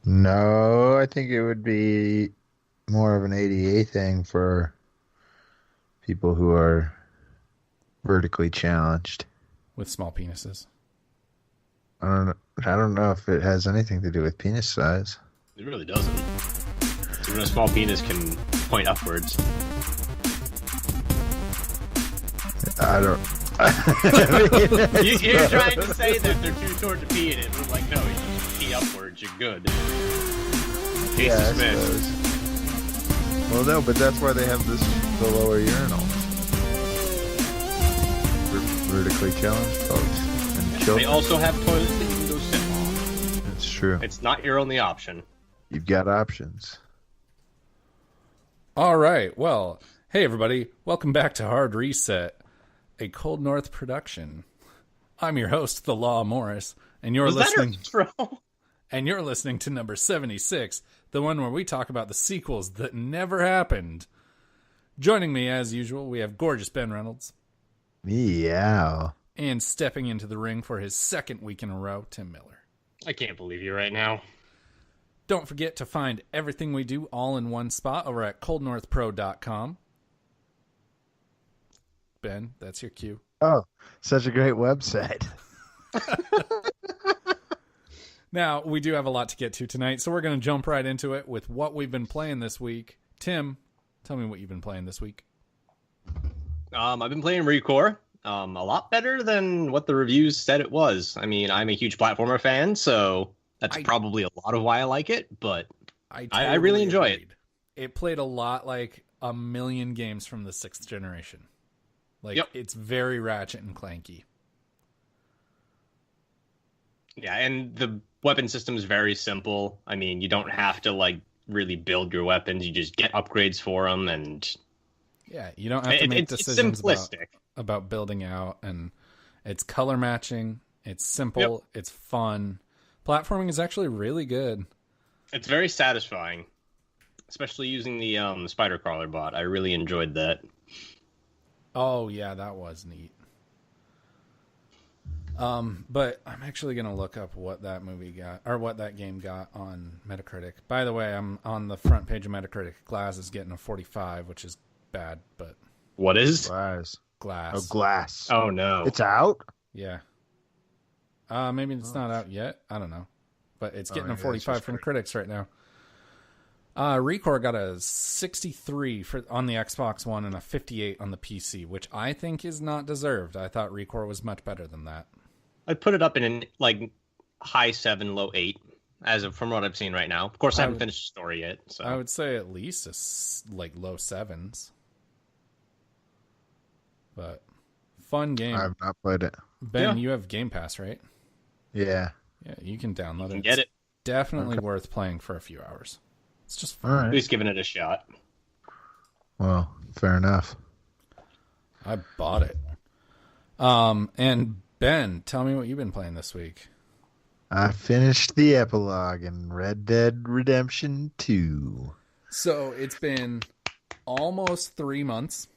No, I think it would be more of an ADA thing for people who are vertically challenged. with small penises. I don't know if it has anything to do with penis size. It really doesn't. Even a small penis can point upwards. I don't. You're trying to say that they're too short to pee in it, but like, no, you just pee upwards, you're good. Case Yeah, I dismissed. suppose. Well, no, but that's why they have the lower urinal for vertically challenged folks and They children. also have toilets that you can go sit on. That's true. It's not your only option. You've got options. All right. Well, hey, everybody. Welcome back to Hard Reset, a Cold North production. I'm your host, The Law Morris, and you're Was that listening. our intro? And you're listening to number 76, the one where we talk about the sequels that never happened. Joining me, as usual, we have gorgeous Ben Reynolds. Meow. And stepping into the ring for his second week in a row, Tim Miller. I can't believe you right now. Don't forget to find everything we do all in one spot over at coldnorthpro.com. Ben, that's your cue. Oh, such a great website. Now, we do have a lot to get to tonight, so we're going to jump right into it with what we've been playing this week. Tim, tell me what you've been playing this week. I've been playing Recore. A lot better than what the reviews said it was. I mean, I'm a huge platformer fan, so that's probably a lot of why I like it, but I really enjoy it. It played a lot like a million games from the 6th generation. Like, Yep. It's very Ratchet and Clanky. Yeah, and the weapon system is very simple. I mean, you don't have to, like, really build your weapons. You just get upgrades for them, and Yeah, you don't have to make it's decisions simplistic. about building out, and it's color matching. It's simple. Yep. It's fun. Platforming is actually really good. It's very satisfying, especially using the spider crawler bot. I really enjoyed that. Oh, yeah, that was neat. But I'm actually going to look up what that movie got, or what that game got on Metacritic. By the way, I'm on the front page of Metacritic. Glass is getting a 45, which is bad, but What is? Glass. Glass. Oh, Glass. Oh, no. It's out? Yeah. Maybe it's not out yet. I don't know. But it's getting yeah, a that's 45 just from great. critics right now. Recore got a 63 on the Xbox One and a 58 on the PC, which I think is not deserved. I thought Recore was much better than that. I'd put it up in an, like, high 7, low 8, from what I've seen right now. Of course, I haven't finished the story yet, so... I would say at least like low 7s. But fun game. I've not played it. Ben, Yeah. you have Game Pass, right? Yeah. Yeah, you can download You can it. get it. Definitely worth playing for a few hours. It's just fun. All At right. least giving it a shot. Well, fair enough. I bought it. And Ben, tell me what you've been playing this week. I finished the epilogue in Red Dead Redemption 2. So it's been almost 3 months.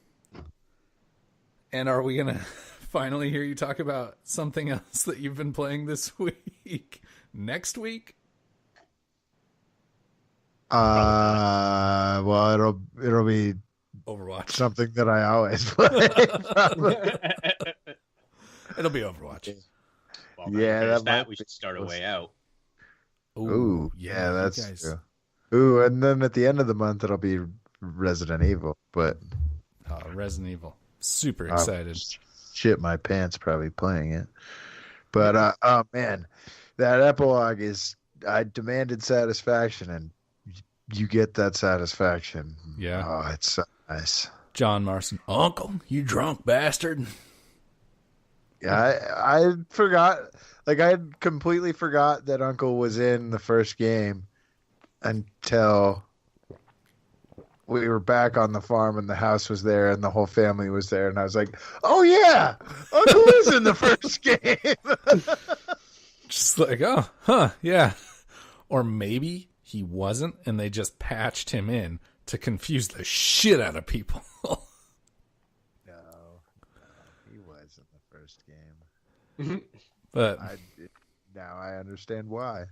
And are we going to finally hear you talk about something else that you've been playing this week? Next week? Well, it'll be Overwatch. something that I always play. It'll be Overwatch. Well, Yeah, that that might we be should start a way out. Ooh, yeah, you that's guys- true. Ooh, and then at the end of the month it'll be Resident Evil, but Resident Evil. Super excited. shit my pants probably playing it. But oh man, that epilogue is I demanded satisfaction and you get that satisfaction. Yeah. Oh, it's so nice. John Marston. Uncle, you drunk bastard. Yeah, I forgot. Like I had completely forgot that Uncle was in the first game until we were back on the farm and the house was there and the whole family was there, and I was like, "Oh yeah, Uncle is in the first game." Just like, oh, huh, yeah. Or maybe he wasn't and they just patched him in to confuse the shit out of people. No, he was in the first game. But Now I understand why.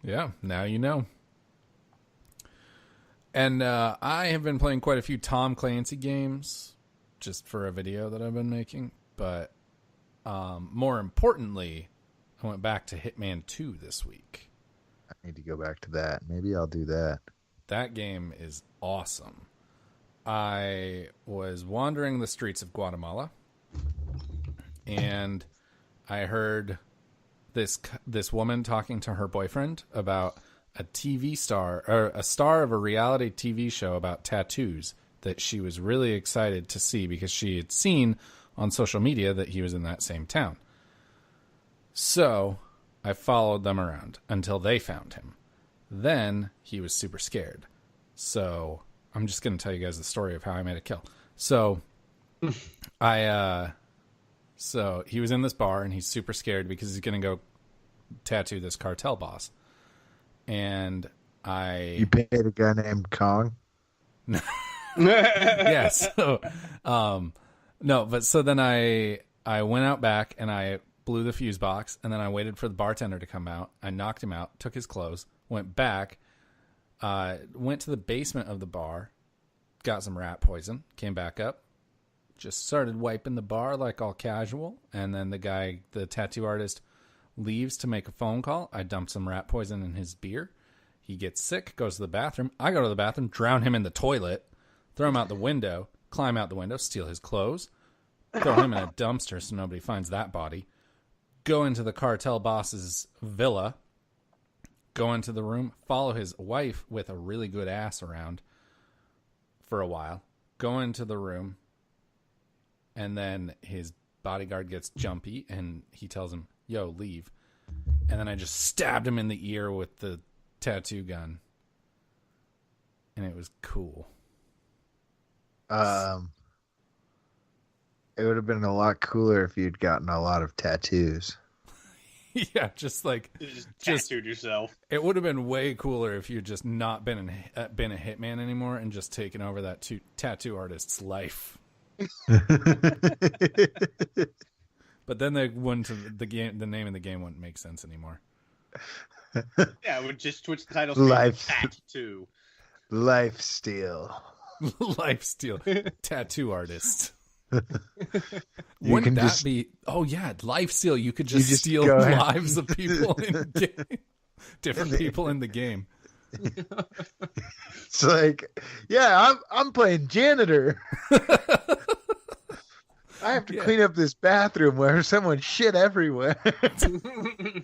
Yeah, now you know. And I have been playing quite a few Tom Clancy games just for a video that I've been making. But more importantly, I went back to Hitman 2 this week. I need to go back to that. Maybe I'll do that. That game is awesome. I was wandering the streets of Guatemala, and I heard this woman talking to her boyfriend about a TV star, or a star of a reality TV show about tattoos that she was really excited to see because she had seen on social media that he was in that same town. So I followed them around until they found him. Then he was super scared. So I'm just going to tell you guys the story of how I made a kill. So so he was in this bar and he's super scared because he's going to go tattoo this cartel boss. And You paid a guy named Kong? Yeah, so no, but so then I went out back and I blew the fuse box, and then I waited for the bartender to come out. I knocked him out, took his clothes, went back, went to the basement of the bar, got some rat poison, came back up, just started wiping the bar like all casual, and then the tattoo artist, leaves to make a phone call. I dump some rat poison in his beer. He gets sick, goes to the bathroom. I go to the bathroom, drown him in the toilet, throw him out the window, climb out the window, steal his clothes, throw him in a dumpster so nobody finds that body, go into the cartel boss's villa, go into the room, follow his wife with a really good ass around for a while, go into the room, and then his bodyguard gets jumpy and he tells him, yo, leave. And then I just stabbed him in the ear with the tattoo gun. And it was cool. It would have been a lot cooler if you'd gotten a lot of tattoos. Yeah, just like... You just tattooed yourself. It would have been way cooler if you'd just not been a hitman anymore and just taken over that tattoo artist's life. But then they wouldn't. The name of the game wouldn't make sense anymore. Yeah, it would just switch the title. Tattoo. Lifesteal. Lifesteal. Tattoo artist. Wouldn't that be? Oh yeah, Lifesteal. You could just steal lives of people in game. Different people in the game. It's like, yeah, I'm playing janitor. I have to clean up this bathroom where someone shit everywhere.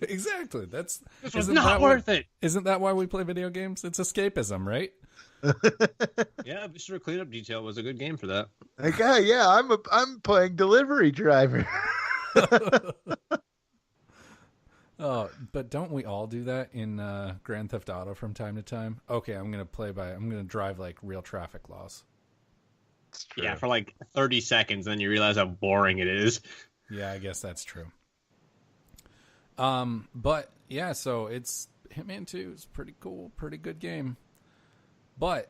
Exactly. This was not worth it. Isn't that why we play video games? It's escapism, right? Yeah, Mr. Cleanup Detail was a good game for that. Like, I'm playing delivery driver. Oh, but don't we all do that in Grand Theft Auto from time to time? Okay, I'm gonna drive like real traffic laws. Yeah, for like 30 seconds, then you realize how boring it is. Yeah, I guess that's true. But yeah, so it's Hitman 2 is pretty cool, pretty good game. But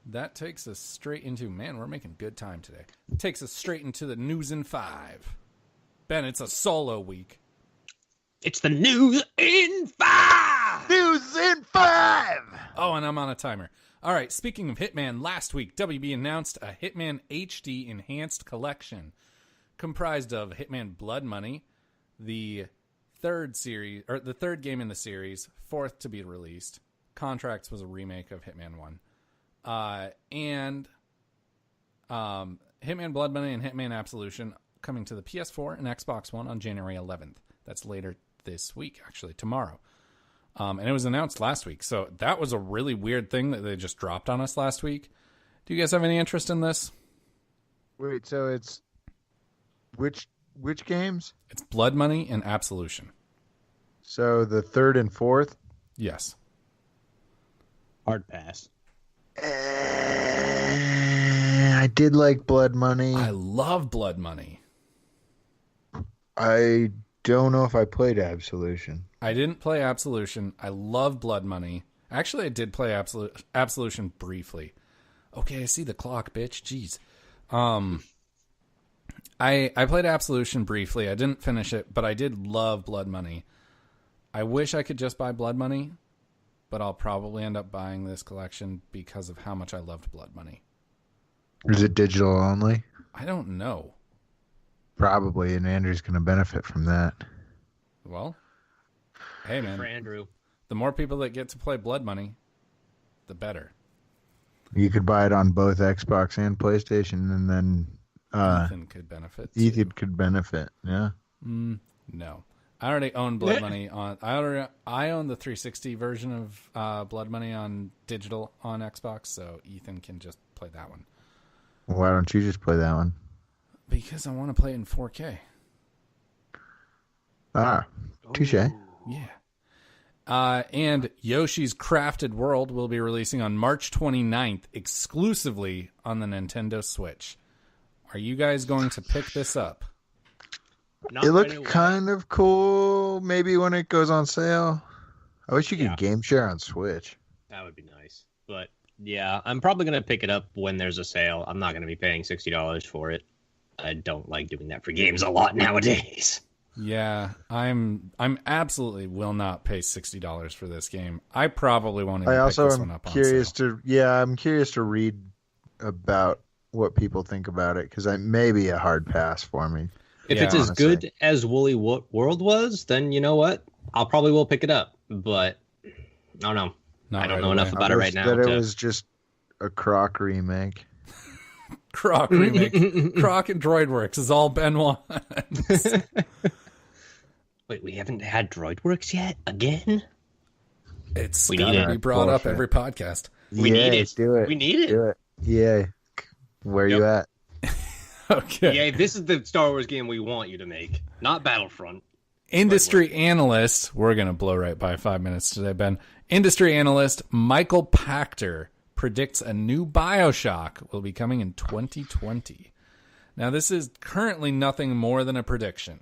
that takes us straight into, man, we're making good time today. It takes us straight into the News in 5. Ben, it's a solo week. It's the News in 5! News in 5! Oh, and I'm on a timer. All right, speaking of Hitman, last week, WB announced a Hitman HD Enhanced Collection comprised of Hitman Blood Money, the third game in the series, fourth to be released. Contracts was a remake of Hitman 1. And Hitman Blood Money and Hitman Absolution coming to the PS4 and Xbox One on January 11th. That's later this week, actually, tomorrow. And it was announced last week. So that was a really weird thing that they just dropped on us last week. Do you guys have any interest in this? Wait, so it's which games? It's Blood Money and Absolution. So the third and fourth? Yes. Hard pass. I did like Blood Money. I love Blood Money. I don't know if I played Absolution. I didn't play Absolution. I love Blood Money. Actually, I did play Absolution briefly. Okay, I see the clock, bitch. Jeez. I played Absolution briefly. I didn't finish it, but I did love Blood Money. I wish I could just buy Blood Money, but I'll probably end up buying this collection because of how much I loved Blood Money. Is it digital only? I don't know. Probably, and Andrew's going to benefit from that. Well, hey, man. For Andrew. The more people that get to play Blood Money, the better. You could buy it on both Xbox and PlayStation, and then Ethan could benefit. Ethan could benefit, yeah. No. I already own Blood Money on. I own the 360 version of Blood Money on digital on Xbox, so Ethan can just play that one. Why don't you just play that one? Because I want to play it in 4K. Ah, touche. Yeah. And Yoshi's Crafted World will be releasing on March 29th exclusively on the Nintendo Switch. Are you guys going to pick this up? Not It right looked away. kind of cool. Maybe when it goes on sale. I wish you could game share on Switch. That would be nice. But yeah, I'm probably going to pick it up when there's a sale. I'm not going to be paying $60 for it. I don't like doing that for games a lot nowadays. Yeah, I'm absolutely will not pay $60 for this game. I probably won't even I pick also this one am up on curious sale. I'm curious to read about what people think about it, because it may be a hard pass for me. If Yeah, it's as honestly. good as Woolly World was, then you know what? I'll probably will pick it up. But I don't know. Not I don't right know away. enough about it I wish right now. that it was just a Croc remake. Croc remake. Croc and Droidworks is all Ben wants. Wait, we haven't had Droidworks yet? Again? It's We got need to be it. brought up Bullshit. every podcast. We need it. Do it. We need it. Do it. Yeah. Where you at? Okay. Yeah, this is the Star Wars game we want you to make, not Battlefront. Industry analyst, we're going to blow right by 5 minutes today, Ben. Industry analyst Michael Pachter predicts a new BioShock will be coming in 2020. Now, this is currently nothing more than a prediction,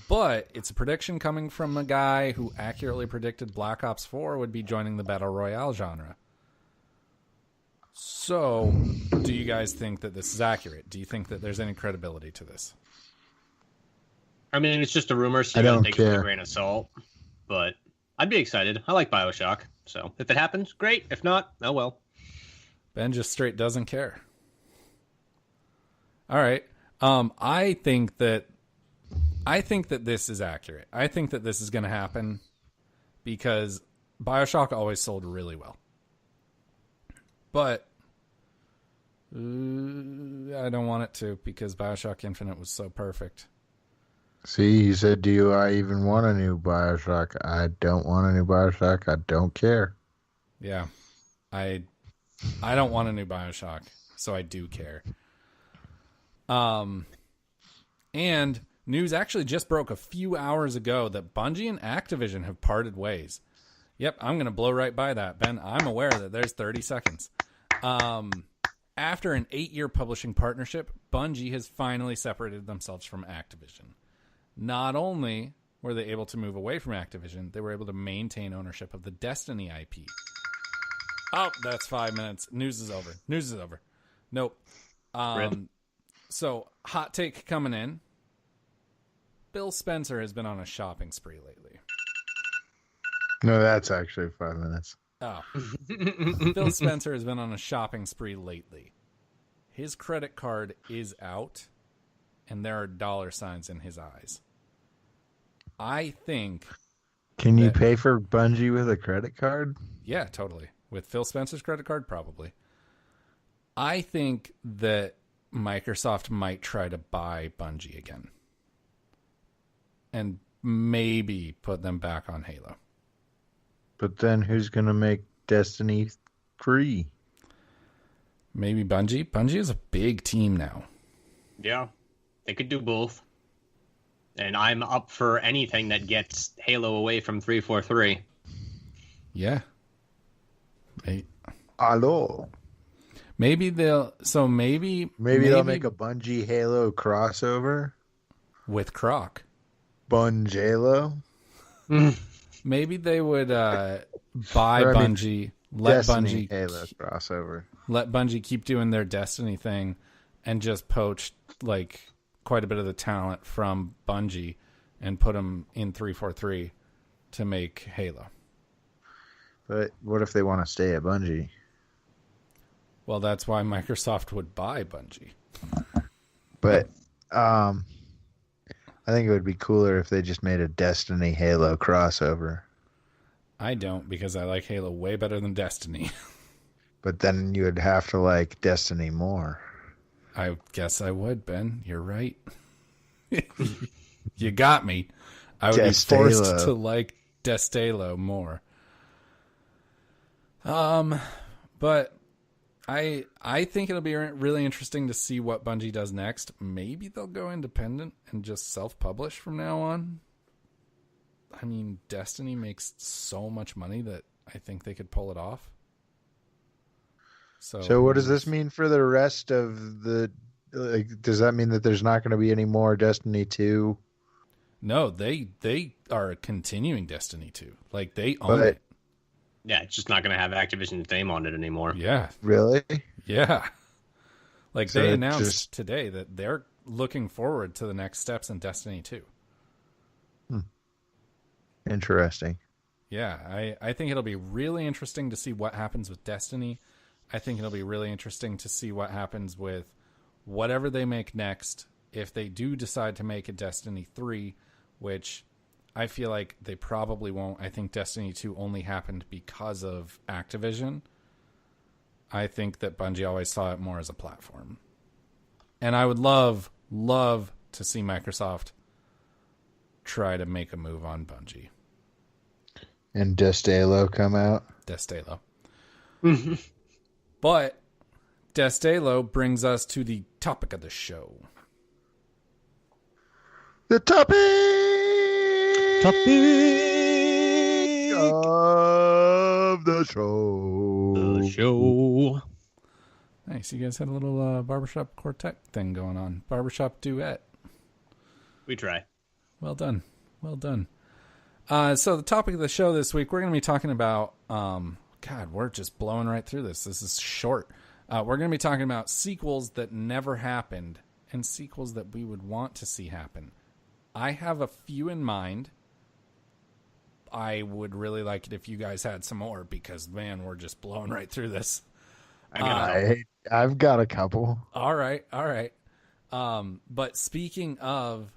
but it's a prediction coming from a guy who accurately predicted Black Ops 4 would be joining the Battle Royale genre. So, do you guys think that this is accurate? Do you think that there's any credibility to this? I mean, it's just a rumor, so I you gotta don't take it with care. a grain of salt. But I'd be excited. I like BioShock, so if it happens, great. If not, oh well. Ben just straight doesn't care. All right. I think that this is accurate. I think that this is going to happen because BioShock always sold really well. But I don't want it to, because BioShock Infinite was so perfect. See, you said, do I even want a new BioShock? I don't want a new BioShock. I don't care. Yeah. I don't want a new BioShock, so I do care. And news actually just broke a few hours ago that Bungie and Activision have parted ways. Yep, I'm going to blow right by that, Ben. I'm aware that there's 30 seconds. After an 8-year publishing partnership, Bungie has finally separated themselves from Activision. Not only were they able to move away from Activision, they were able to maintain ownership of the Destiny IP. Oh, that's 5 minutes. News is over. Nope. So, hot take coming in. Bill Spencer has been on a shopping spree lately. No, that's actually 5 minutes. Oh. Bill Spencer has been on a shopping spree lately. His credit card is out, and there are dollar signs in his eyes. I think... Can you pay for Bungie with a credit card? Yeah, totally. With Phil Spencer's credit card, probably. I think that Microsoft might try to buy Bungie again. And maybe put them back on Halo. But then who's going to make Destiny 3? Maybe Bungie? Bungie is a big team now. Yeah, they could do both. And I'm up for anything that gets Halo away from 343. Yeah. Hello. Maybe they'll... So maybe Maybe they'll make a Bungie Halo crossover. with Croc. Bunjalo. Maybe they would buy Bungie, Destiny Halo crossover. let Bungie keep doing their Destiny thing, and just poach like quite a bit of the talent from Bungie and put them in 343 to make Halo. But what if they want to stay at Bungie? Well, that's why Microsoft would buy Bungie. But I think it would be cooler if they just made a Destiny Halo crossover. I don't, because I like Halo way better than Destiny. But then you would have to like Destiny more. I guess I would, Ben. You're right. You got me. I would be forced to like Destalo more. But I think it'll be really interesting to see what Bungie does next. Maybe they'll go independent and just self-publish from now on. I mean, Destiny makes so much money that I think they could pull it off. So what does this mean for the rest of the... Like, does that mean that there's not going to be any more Destiny 2? No, they are continuing Destiny 2. Like, they own it. Yeah, it's just not going to have Activision's name on it anymore. Yeah. Really? Yeah. Like, so they announced today that they're looking forward to the next steps in Destiny 2. Interesting. Yeah, I think it'll be really interesting to see what happens with Destiny. I think it'll be really interesting to see what happens with whatever they make next. If they do decide to make a Destiny 3, which I feel like they probably won't. I think Destiny 2 only happened because of Activision. I think that Bungie always saw it more as a platform. And I would love to see Microsoft try to make a move on Bungie. And Destalo come out? Destalo. But Destalo brings us to the topic of the show. The topic of the show. Nice. You guys had a little barbershop quartet thing going on. Barbershop duet. We try. Well done. Well done. So the topic of the show this week, we're going to be talking about... God, we're just blowing right through this. This is short. We're going to be talking about sequels that never happened and sequels that we would want to see happen. I have a few in mind. I would really like it if you guys had some more because, man, we're just blowing right through this. I've got a couple. All right. But speaking of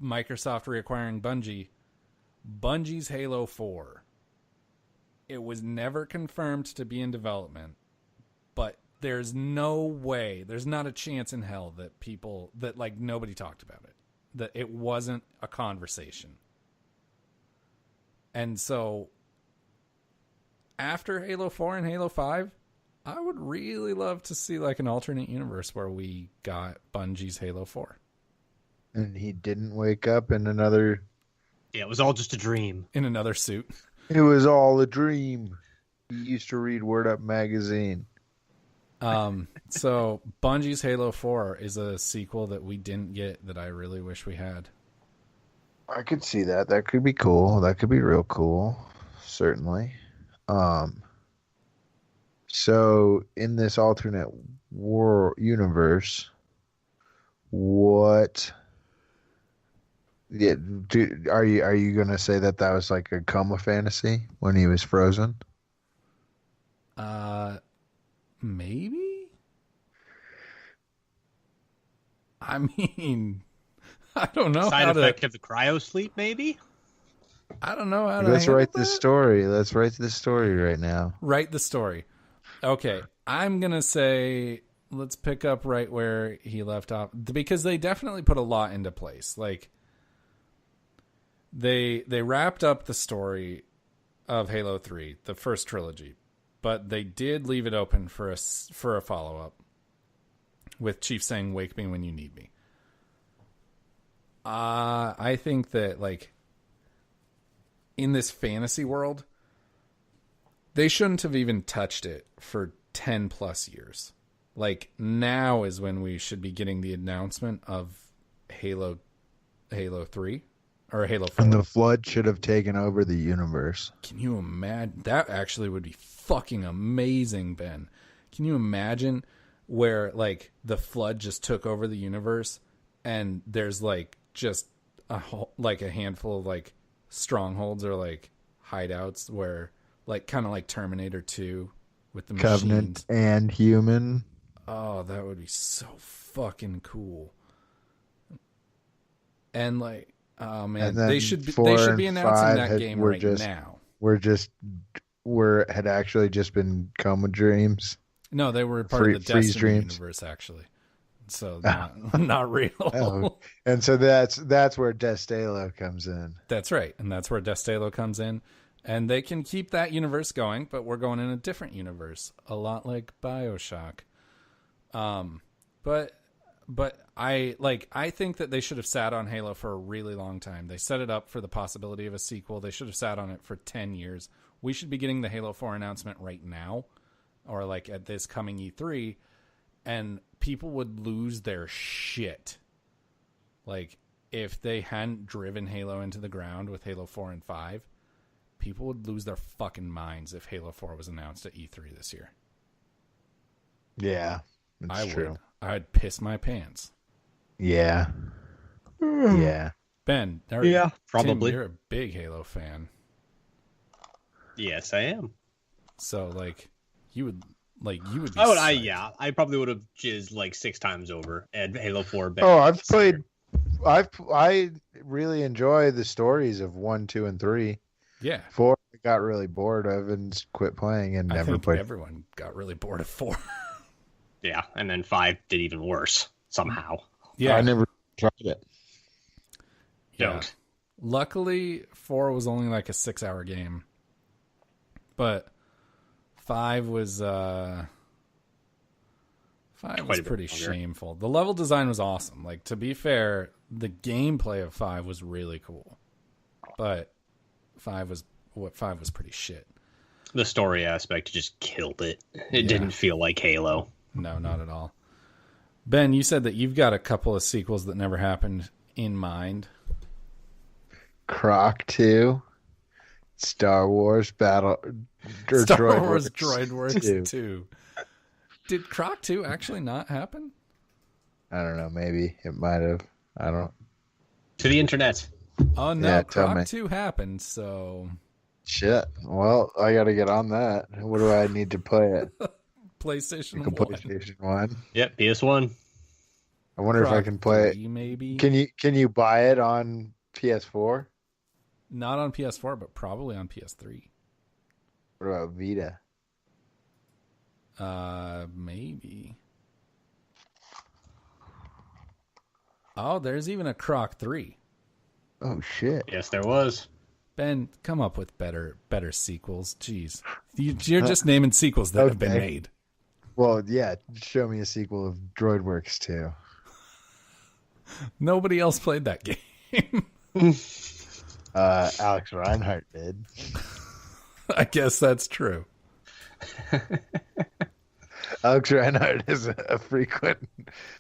Microsoft reacquiring Bungie's Halo 4. It was never confirmed to be in development, but there's no way, there's not a chance in hell that nobody talked about it, that it wasn't a conversation. And so after Halo 4 and Halo 5, I would really love to see like an alternate universe where we got Bungie's Halo 4. And he didn't wake up in another... Yeah, it was all just a dream. In another suit. It was all a dream. He used to read Word Up magazine. So Bungie's Halo 4 is a sequel that we didn't get that I really wish we had. I could see that. That could be cool. That could be real cool. Certainly. So in this alternate universe, what... Yeah, are you gonna say that was like a coma fantasy when he was frozen? Maybe. I mean, I don't know. Side effect of the cryo sleep, maybe. I don't know how to. Let's write this story. Let's write this story right now. Write the story. Okay, I'm gonna say let's pick up right where he left off because they definitely put a lot into place. Like. They wrapped up the story of Halo 3, the first trilogy, but they did leave it open for a follow-up with Chief saying, "Wake me when you need me." I think that, like, in this fantasy world, they shouldn't have even touched it for 10 plus years. Like, now is when we should be getting the announcement of Halo 3. Or Halo 4. And the Flood should have taken over the universe. Can you imagine? That actually would be fucking amazing, Ben. Can you imagine where, like, the Flood just took over the universe and there's, like, just a handful of, like, strongholds or, like, hideouts where, like kind of like Terminator 2 with the Covenant machines. and Human. Oh, that would be so fucking cool. And like, oh man, they should be announcing that game right now. Had actually just been Coma Dreams. No, they were part of the Destiny universe actually. So not real. Oh. And so that's where Destalo comes in. That's right. And that's where Destalo comes in. And they can keep that universe going, but we're going in a different universe. A lot like BioShock. But I think that they should have sat on Halo for a really long time. They set it up for the possibility of a sequel. They should have sat on it for 10 years. We should be getting the Halo 4 announcement right now, or like at this coming E3, and people would lose their shit. Like, if they hadn't driven Halo into the ground with Halo 4 and 5, people would lose their fucking minds if Halo 4 was announced at E3 this year. Yeah, that's true. I'd piss my pants. Yeah. Yeah. Ben, probably. Tim, you're a big Halo fan. Yes, I am. So, you would be I probably would have jizzed like 6 times over at Halo 4. I really enjoy the stories of 1, 2, and 3. Yeah. 4 I got really bored of and quit playing and never played. Everyone got really bored of 4. Yeah, and then 5 did even worse somehow. Yeah. I never tried it. Yeah. Don't. Luckily, 4 was only like a 6-hour game. But 5 was pretty shameful. The level design was awesome. Like, to be fair, the gameplay of 5 was really cool. But 5 was pretty shit. The story aspect just killed it. It didn't feel like Halo. No, not at all. Ben, you said that you've got a couple of sequels that never happened in mind. Croc 2, Star Wars Droidworks 2. Did Croc 2 actually not happen? I don't know. Maybe it might have. I don't. To the internet. Oh no, yeah, Croc 2 happened. So. Shit. Well, I got to get on that. What do I need to play it? PlayStation 1. PlayStation 1. Yep, PS1. I wonder if I can play 3, maybe. Can you buy it on PS4? Not on PS4, but probably on PS3. What about Vita? Maybe. Oh, there's even a Croc 3. Oh shit. Yes, there was. Ben, come up with better sequels. Jeez. You're just naming sequels that have been made. Well, yeah, show me a sequel of Droidworks 2. Nobody else played that game. Alex Reinhardt did. I guess that's true. Alex Reinhardt is a frequent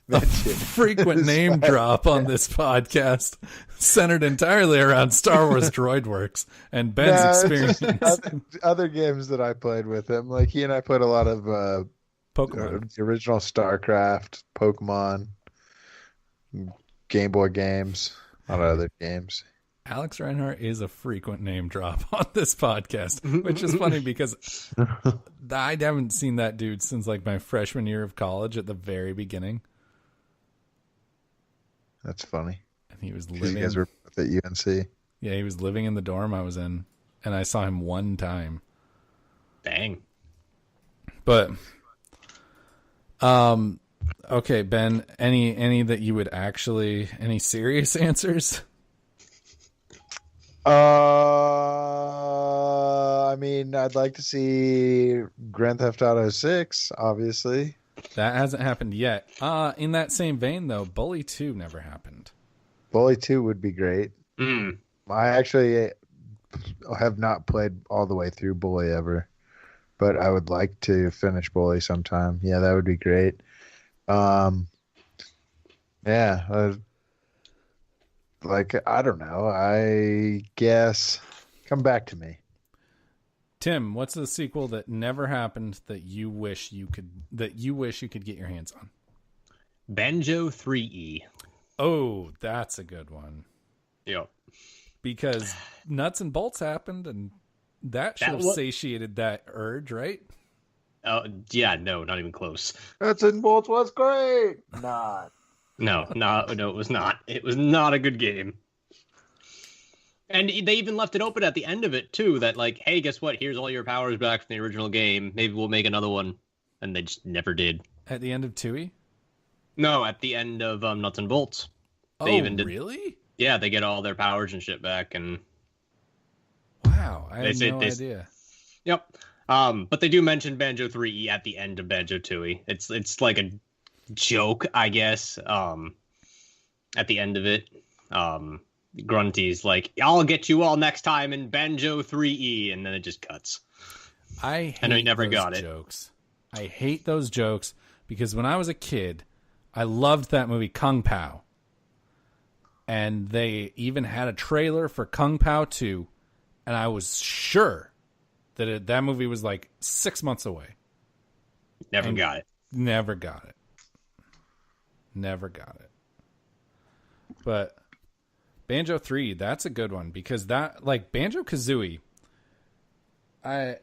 mention. Frequent name drop on this podcast, centered entirely around Star Wars Droidworks and Ben's experience. Other games that I played with him, like he and I played a lot of Pokemon, the original StarCraft, Pokemon, Game Boy games, a lot of other games. Alex Reinhardt is a frequent name drop on this podcast, which is funny because I haven't seen that dude since like my freshman year of college at the very beginning. That's funny. And he was living. You guys were both at UNC. Yeah, he was living in the dorm I was in, and I saw him one time. Dang. But, okay, Ben, any that you would actually, any serious answers? I mean, I'd like to see Grand Theft Auto 6, obviously. That hasn't happened yet. In that same vein, though, Bully 2 never happened. Bully 2 would be great. Mm. I actually have not played all the way through Bully ever, but I would like to finish Bully sometime. Yeah, that would be great. I don't know. I guess come back to me. Tim, what's the sequel that never happened that you wish you could get your hands on? Banjo 3E. Oh, that's a good one. Yep. Because Nuts and Bolts happened and That should have satiated that urge, right? Yeah, no, not even close. Nuts and bolts was great. Not. No, it was not. It was not a good game. And they even left it open at the end of it, too, that like, hey, guess what? Here's all your powers back from the original game. Maybe we'll make another one. And they just never did. At the end of 2E? No, at the end of Nuts and Bolts. They even did, really? Yeah, they get all their powers and shit back. And wow, I had no idea. Yep. But they do mention Banjo 3E at the end of Banjo 2E. It's like a joke, I guess, at the end of it. Grunty's like, I'll get you all next time in Banjo 3E, and then it just cuts. I know you never got jokes. I hate those jokes because when I was a kid, I loved that movie Kung Pao. And they even had a trailer for Kung Pao 2, and I was sure that that movie was like 6 months away. Never got it. Never got it. But Banjo 3, that's a good one because that, like Banjo-Kazooie, I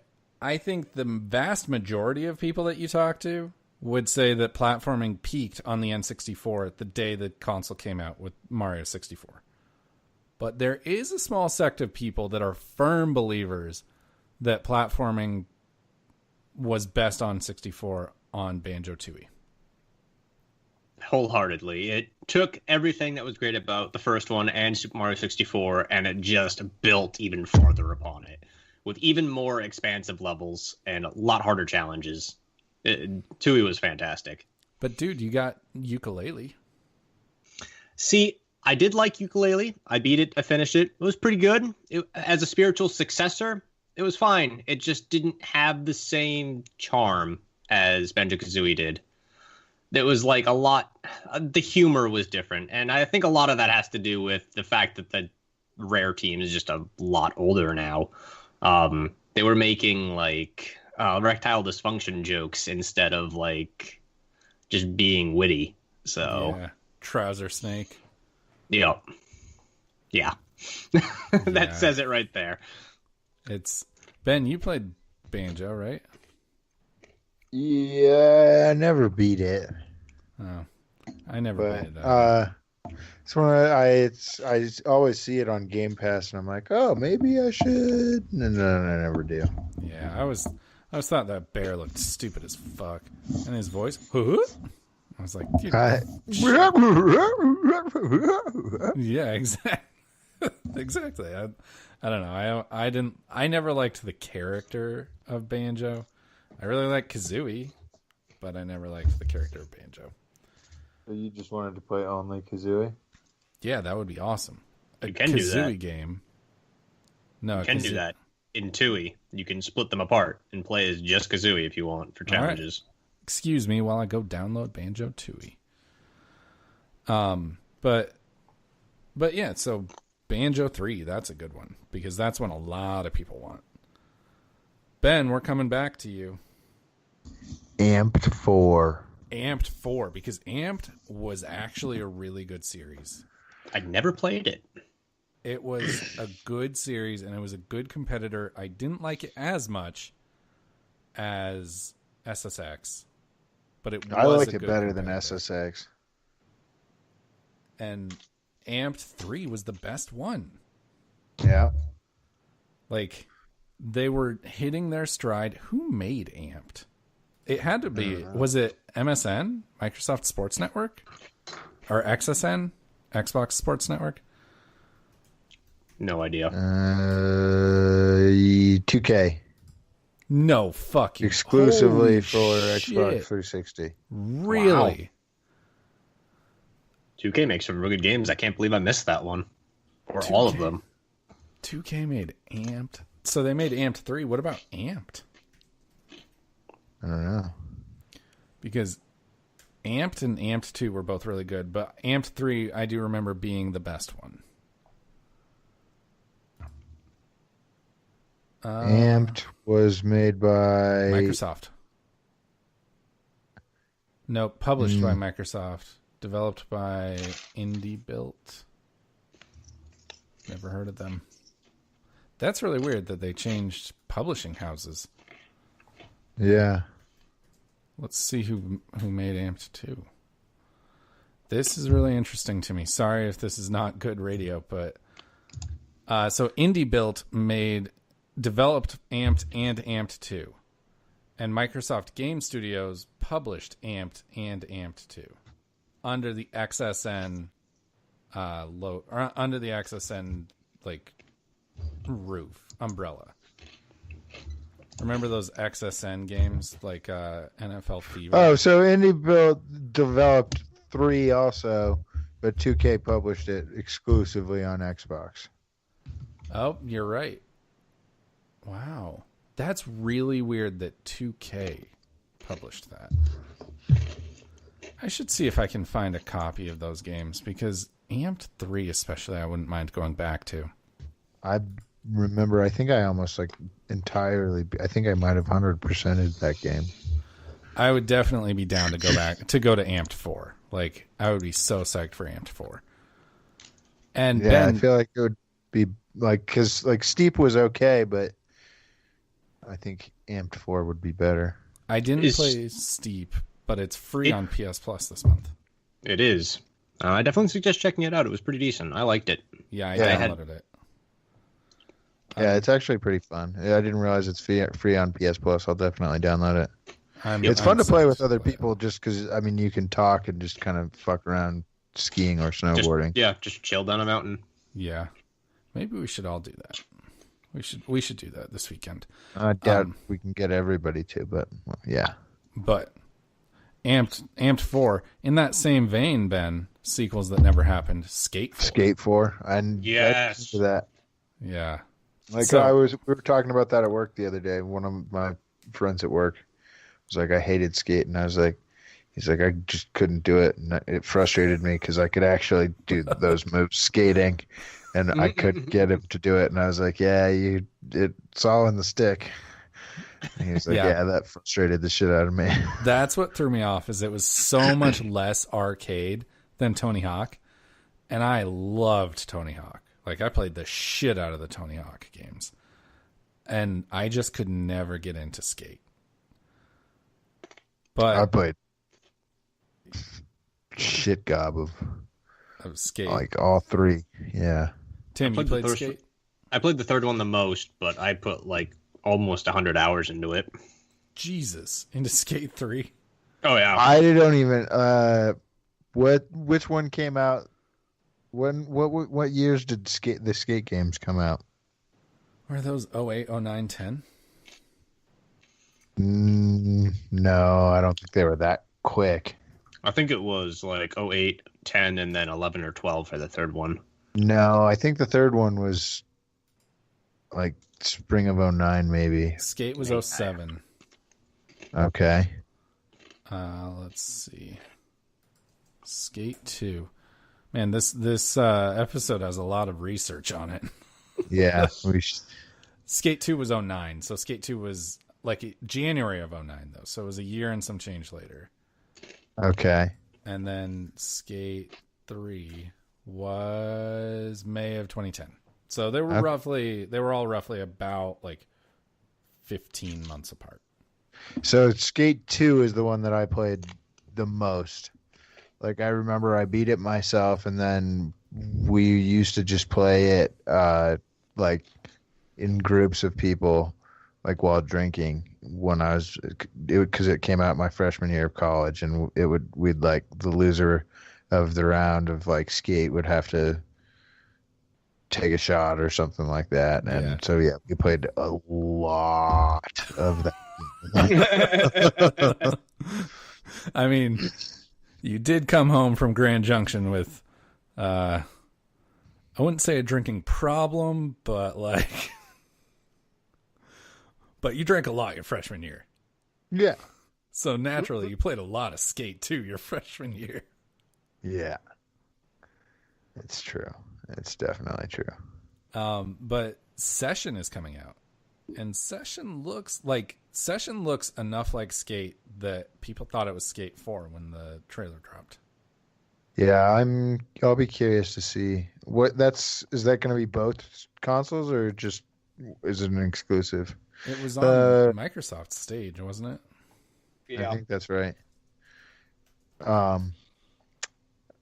think the vast majority of people that you talk to would say that platforming peaked on the N64 the day the console came out with Mario 64. But there is a small sect of people that are firm believers that platforming was best on 64 on Banjo-Tooie. Wholeheartedly. It took everything that was great about the first one and Super Mario 64, and it just built even farther upon it, with even more expansive levels and a lot harder challenges. Tooie was fantastic. But dude, you got Yooka-Laylee. See, I did like Yooka-Laylee. I beat it. I finished it. It was pretty good. As a spiritual successor, it was fine. It just didn't have the same charm as Banjo-Kazooie did. It was like a lot, the humor was different. And I think a lot of that has to do with the fact that the Rare team is just a lot older now. They were making like erectile dysfunction jokes instead of like just being witty. So yeah. Trouser Snake. Yep. Yeah. That says it right there. It's Ben, you played Banjo, right? Yeah, I never beat it. Oh, I never beat it. It's when I always see it on Game Pass, and I'm like, oh, maybe I should. And then I never do. Yeah, I was thought that bear looked stupid as fuck, and his voice, huh? I was like, dude, yeah, exactly. I don't know. I never liked the character of Banjo. I really like Kazooie, but I never liked the character of Banjo. So you just wanted to play only Kazooie? Yeah, that would be awesome. You can do that. Kazooie game. No, you can do that in Tooie. You can split them apart and play as just Kazooie if you want for challenges. Right. Excuse me while I go download Banjo Tooie. But yeah, so Banjo 3, that's a good one because that's one a lot of people want. Ben, we're coming back to you. Amped 4. Amped 4, because Amped was actually a really good series. I never played it. It was a good series, and it was a good competitor. I didn't like it as much as SSX, but it was I like it better competitor. than SSX. And Amped 3 was the best one. Yeah. Like, they were hitting their stride. Who made Amped? It had to be. Was it MSN? Microsoft Sports Network? Or XSN? Xbox Sports Network? No idea. 2K. No, fuck you. Exclusively Holy for shit. Xbox 360. Really? Wow. 2K makes some really good games. I can't believe I missed that one. Or 2K. All of them. 2K made Amped. So they made Amped 3. What about Amped? I don't know. Because Amped and Amped 2 were both really good, but Amped 3 I do remember being the best one. Amped was made by Microsoft. No, published by Microsoft. Developed by Indie Built. Never heard of them. That's really weird that they changed publishing houses. Yeah. Let's see who made Amped 2. This is really interesting to me. Sorry if this is not good radio, but so Indie Built developed Amped and Amped 2. And Microsoft Game Studios published Amped and Amped 2 under the XSN under the XSN roof umbrella. Remember those XSN games like NFL Fever? Oh, so Indie Built developed 3 also, but 2K published it exclusively on Xbox. Oh, you're right. Wow. That's really weird that 2K published that. I should see if I can find a copy of those games, because Amped 3 especially I wouldn't mind going back to. I remember, I think I almost entirely, I think I might have 100%ed that game. I would definitely be down to go to Amped 4. I would be so psyched for Amped 4. And yeah, Ben, I feel like it would be because Steep was okay, but I think Amped 4 would be better. I didn't play Steep, but it's free on PS Plus this month. It is. I definitely suggest checking it out. It was pretty decent. I liked it. Yeah, I downloaded it. Yeah, it's actually pretty fun. Yeah, I didn't realize it's free on PS Plus. I'll definitely download it. It's fun to play with other people just because, you can talk and just kind of fuck around skiing or snowboarding. Just chill down a mountain. Yeah. Maybe we should all do that. We should do that this weekend. I doubt we can get everybody to, but yeah. But Amped 4, in that same vein, Ben, sequels that never happened, Skate 4. Skate 4. And yes. For that. Yeah. We were talking about that at work the other day. One of my friends at work was like, I hated Skate, and I was like, he's like, I just couldn't do it, and it frustrated me because I could actually do those moves skating, and I couldn't get him to do it, and I was like, yeah, it's all in the stick. And he was like, yeah, that frustrated the shit out of me. That's what threw me off, is it was so much less arcade than Tony Hawk, and I loved Tony Hawk. I played the shit out of the Tony Hawk games, and I just could never get into Skate. But I played shit gob of Skate, all 3. Yeah. Tim, you played Skate? I played the third one the most, but I put almost 100 hours into it. Jesus, into Skate 3? Oh yeah. I don't even. Which one came out? What years did the Skate games come out? Were those 08, 09, 10? No, I don't think they were that quick. I think it was 08, 10, and then 11 or 12 for the third one. No, I think the third one was spring of 09 maybe. Skate was 07. Okay. Let's see. Skate 2. Man, this episode has a lot of research on it. Yeah. Skate 2 was 09, so Skate 2 was January of 09, though, so it was a year and some change later. Okay. And then Skate 3 was May of 2010. So they were all roughly about 15 months apart. So Skate 2 is the one that I played the most. I remember I beat it myself, and then we used to just play it in groups of people, while drinking when because it came out my freshman year of college, and we'd the loser of the round of Skate would have to take a shot or something like that. And so we played a lot of that. I mean, you did come home from Grand Junction with, I wouldn't say a drinking problem, but but you drank a lot your freshman year. Yeah. So naturally, you played a lot of Skate too your freshman year. Yeah. It's true. It's definitely true. But Session is coming out, and Session looks enough like Skate that people thought it was Skate 4 when the trailer dropped. Yeah, I'll be curious to see is that going to be both consoles or just is an exclusive. It was on Microsoft's stage, wasn't it? Yeah. I think that's right.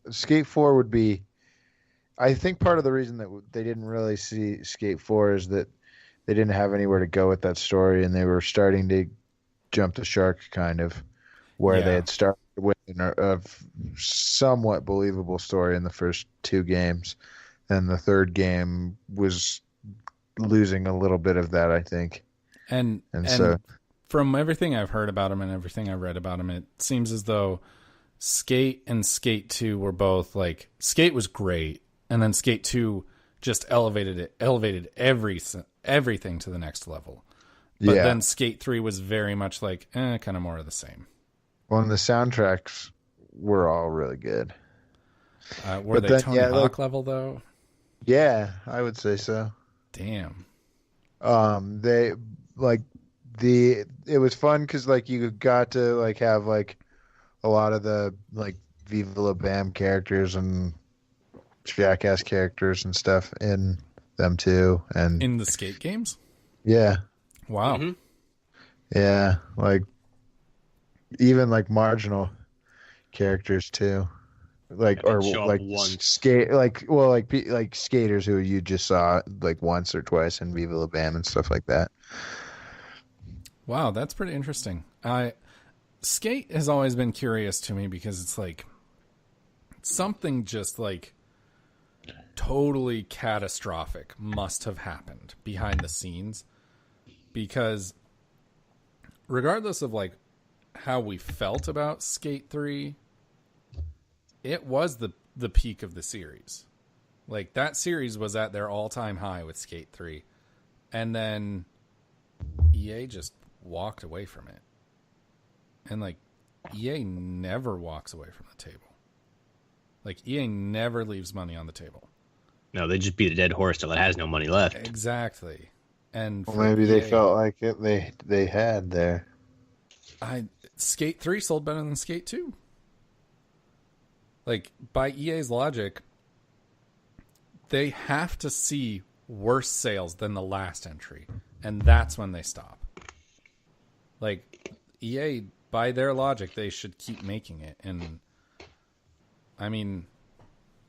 Skate 4 would be. I think part of the reason that they didn't really see Skate 4 is that they didn't have anywhere to go with that story, and they were starting to jump the shark, kind of, where they had started with a somewhat believable story in the first 2 games, and the third game was losing a little bit of that, I think. And so, from everything I've heard about him and everything I've read about him, it seems as though Skate and Skate 2 were both like, Skate was great, and then Skate 2 just elevated everything to the next level. But then Skate 3 was very much like, kind of more of the same. Well, and the soundtracks were all really good. Were they Tony Hawk level, though? Yeah, I would say so. Damn. They, like, it was fun because, like, you got to, like, have, like, a lot of the, like, Viva La Bam characters and Jackass characters and stuff in them too, and in the Skate games. Yeah. Wow. Mm-hmm. Yeah, like even like marginal characters too, like or like skate, like like skaters who you just saw like once or twice in Viva La Bam and stuff like that. Wow, that's pretty interesting. Skate has always been curious to me because it's like something just like totally catastrophic must have happened behind the scenes, because regardless of like how we felt about Skate 3, it was the peak of the series. Like that series was at their all-time high with Skate 3, and then EA just walked away from it. And like EA never walks away from the table. Like EA never leaves money on the table. No, they just beat a dead horse till it has no money left. Exactly. And well, maybe EA, they felt like it they had there. Skate 3 sold better than Skate 2. Like by EA's logic, they have to see worse sales than the last entry, and that's when they stop. Like EA, by their logic, they should keep making it. And I mean,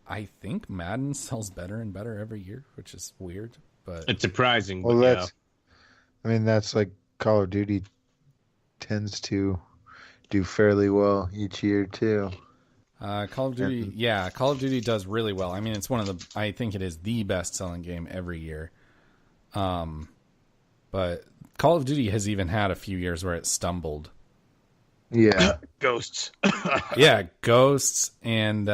I think Madden sells better and better every year, which is weird, but it's surprising. Well, but that's, I mean, that's like Call of Duty tends to do fairly well each year too. Call of Duty, Call of Duty does really well. I mean, it's one of the, I think it is the best-selling game every year. But Call of Duty has even had a few years where it stumbled. Yeah. Ghosts. Yeah, Ghosts and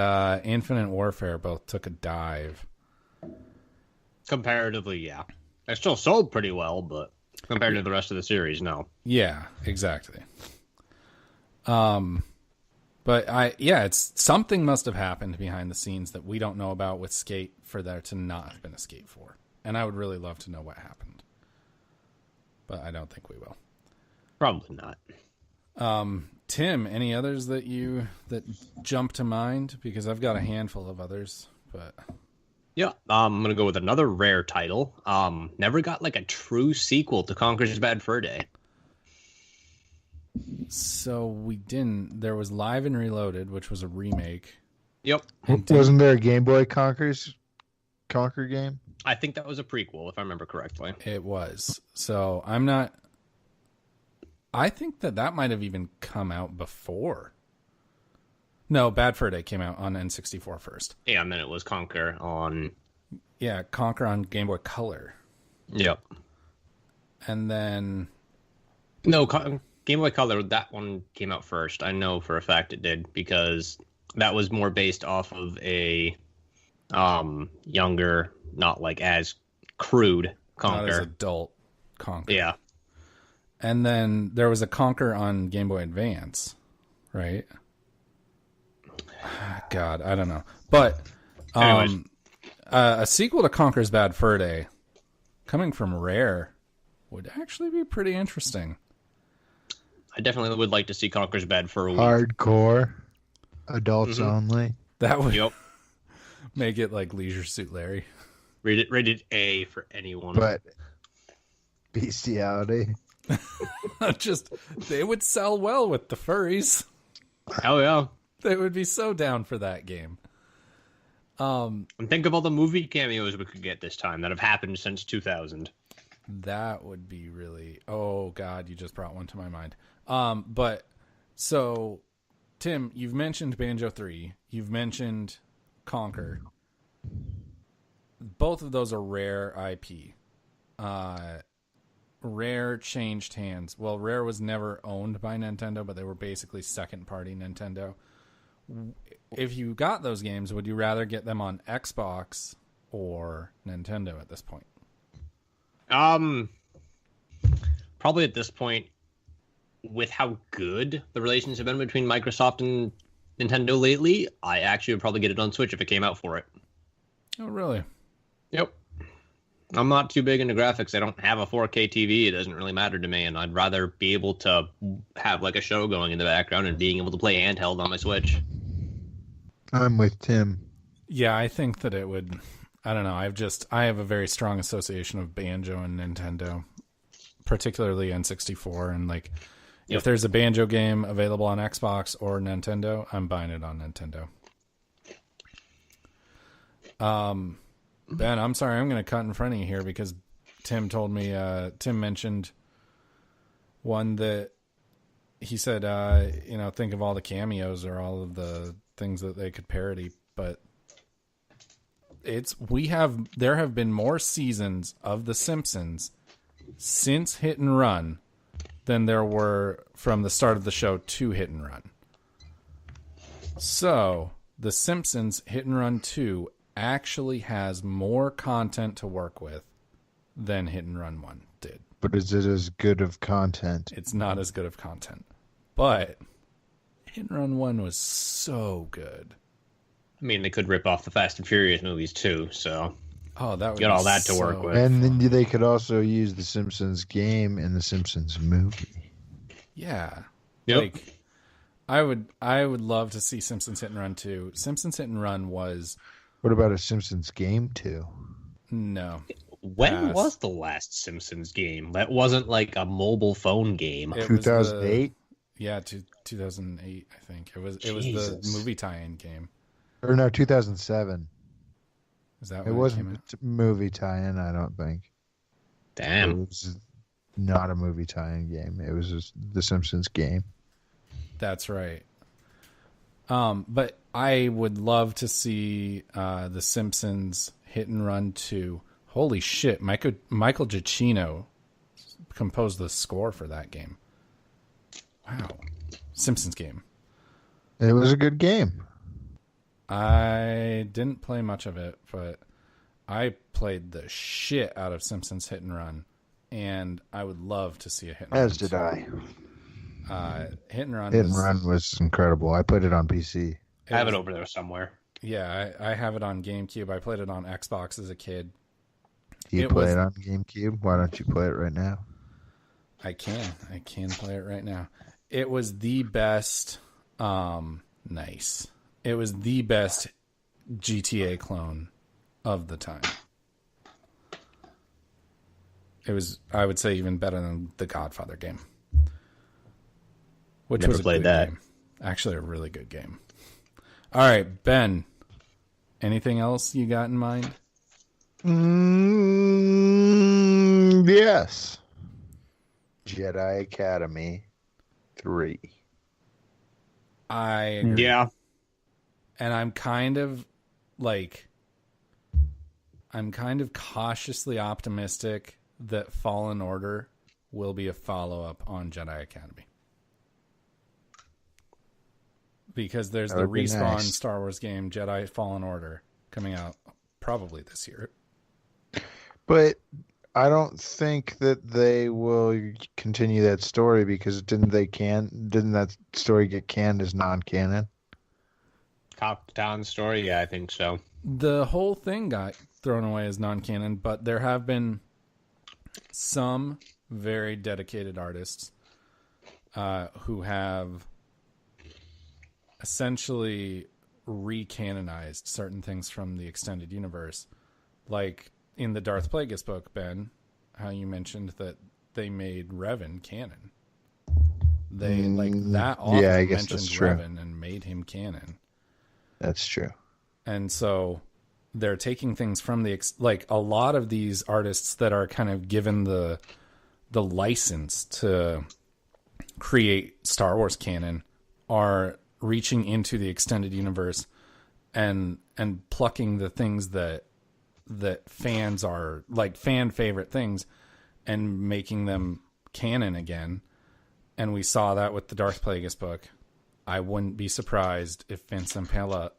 Infinite Warfare both took a dive. Comparatively, yeah. They still sold pretty well, but compared to the rest of the series, no. Yeah, exactly. But it's something must have happened behind the scenes that we don't know about with Skate for there to not have been a Skate 4. And I would really love to know what happened. But I don't think we will. Probably not. Tim, any others that jump to mind? Because I've got a handful of others, but yeah, I'm gonna go with another rare title. Never got like a true sequel to Conker's Bad Fur Day. So we didn't. There was Live and Reloaded, which was a remake. Yep. Wasn't there a Game Boy Conker game? I think that was a prequel, if I remember correctly. It was. So I think that might have even come out before. No, Bad Fur Day came out on N64 first. Yeah, and then it was Conker on... Yeah, Conker on Game Boy Color. Yep. And then... No, Game Boy Color, that one came out first. I know for a fact it did, because that was more based off of a younger, not like as crude Conker. Not as adult Conker. Yeah. And then there was a Conker on Game Boy Advance, right? God, I don't know. But a sequel to Conker's Bad Fur Day coming from Rare would actually be pretty interesting. I definitely would like to see Conker's Bad Fur Week. Hardcore. Adults only. That would make it like Leisure Suit Larry. Rated A for anyone. But Bestiality. Just, they would sell well with the furries. Hell yeah. They would be so down for that game. And think of all the movie cameos we could get this time that have happened since 2000. That would be really... Oh, God, you just brought one to my mind. But, so, Tim, you've mentioned Banjo 3. You've mentioned Conquer. Both of those are Rare IP. Rare changed hands. Well, Rare was never owned by Nintendo, but they were basically second-party Nintendo. If you got those games, would you rather get them on Xbox or Nintendo at this point? Probably at this point, with how good the relations have been between Microsoft and Nintendo lately, I actually would probably get it on Switch if it came out for it. Oh, really? Yep. I'm not too big into graphics. I don't have a 4K TV. It doesn't really matter to me, and I'd rather be able to have like a show going in the background and being able to play handheld on my Switch. I'm with Tim. Yeah, I think that it would... I don't know. I have a very strong association of Banjo and Nintendo, particularly N64. And like, if there's a Banjo game available on Xbox or Nintendo, I'm buying it on Nintendo. Ben, I'm sorry, I'm going to cut in front of you here because Tim told me, Tim mentioned one that he said, think of all the cameos or all of the things that they could parody, but there have been more seasons of The Simpsons since Hit and Run than there were from the start of the show to Hit and Run. So, The Simpsons Hit and Run 2 actually has more content to work with than Hit and Run 1 did. But is it as good of content? It's not as good of content. But Hit and Run 1 was so good. I mean, they could rip off the Fast and Furious movies too, so that would get all that to work with. And then they could also use the Simpsons game in the Simpsons movie. Yeah. Yep. Like, I would love to see Simpsons Hit and Run 2. Simpsons Hit and Run was... What about a Simpsons game too? No. When was the last Simpsons game? That wasn't like a mobile phone game. 2008? Yeah, 2008, I think. It was the movie tie-in game. Or no, 2007. Is that it wasn't a movie tie-in, I don't think. Damn. It was not a movie tie-in game. It was just the Simpsons game. That's right. But I would love to see the Simpsons Hit and Run 2. Holy shit, Michael Giacchino composed the score for that game. Wow. Simpsons game. It was a good game. I didn't play much of it, but I played the shit out of Simpsons Hit and Run, and I would love to see a Hit and Run. As did I. Hit and Run. Hit and Run was incredible. I played it on PC. I have it over there somewhere. Yeah, I have it on GameCube. I played it on Xbox as a kid. You play it on GameCube? Why don't you play it right now? I can play it right now. It was the best. Nice. It was the best GTA clone of the time. It was, I would say, even better than the Godfather game, which Never was a played good that. game. Actually, a really good game. All right, Ben. Anything else you got in mind? Yes. Jedi Academy 3. I agree. Yeah. And I'm kind of cautiously optimistic that Fallen Order will be a follow-up on Jedi Academy. Because there's the Respawn Star Wars game, Jedi Fallen Order, coming out probably this year. But I don't think that they will continue that story because didn't that story get canned as non-canon? Top-down story? Yeah, I think so. The whole thing got thrown away as non-canon, but there have been some very dedicated artists who have essentially recanonized certain things from the extended universe. Like in the Darth Plagueis book, Ben, how you mentioned that they made Revan canon. They that author I guess mentioned that's true. Revan and made him canon. That's true. And so they're taking things from like a lot of these artists that are kind of given the license to create Star Wars canon are reaching into the extended universe and plucking the things that fans are like fan favorite things and making them canon again. And we saw that with the Darth Plagueis book. I wouldn't be surprised if Vince Zampella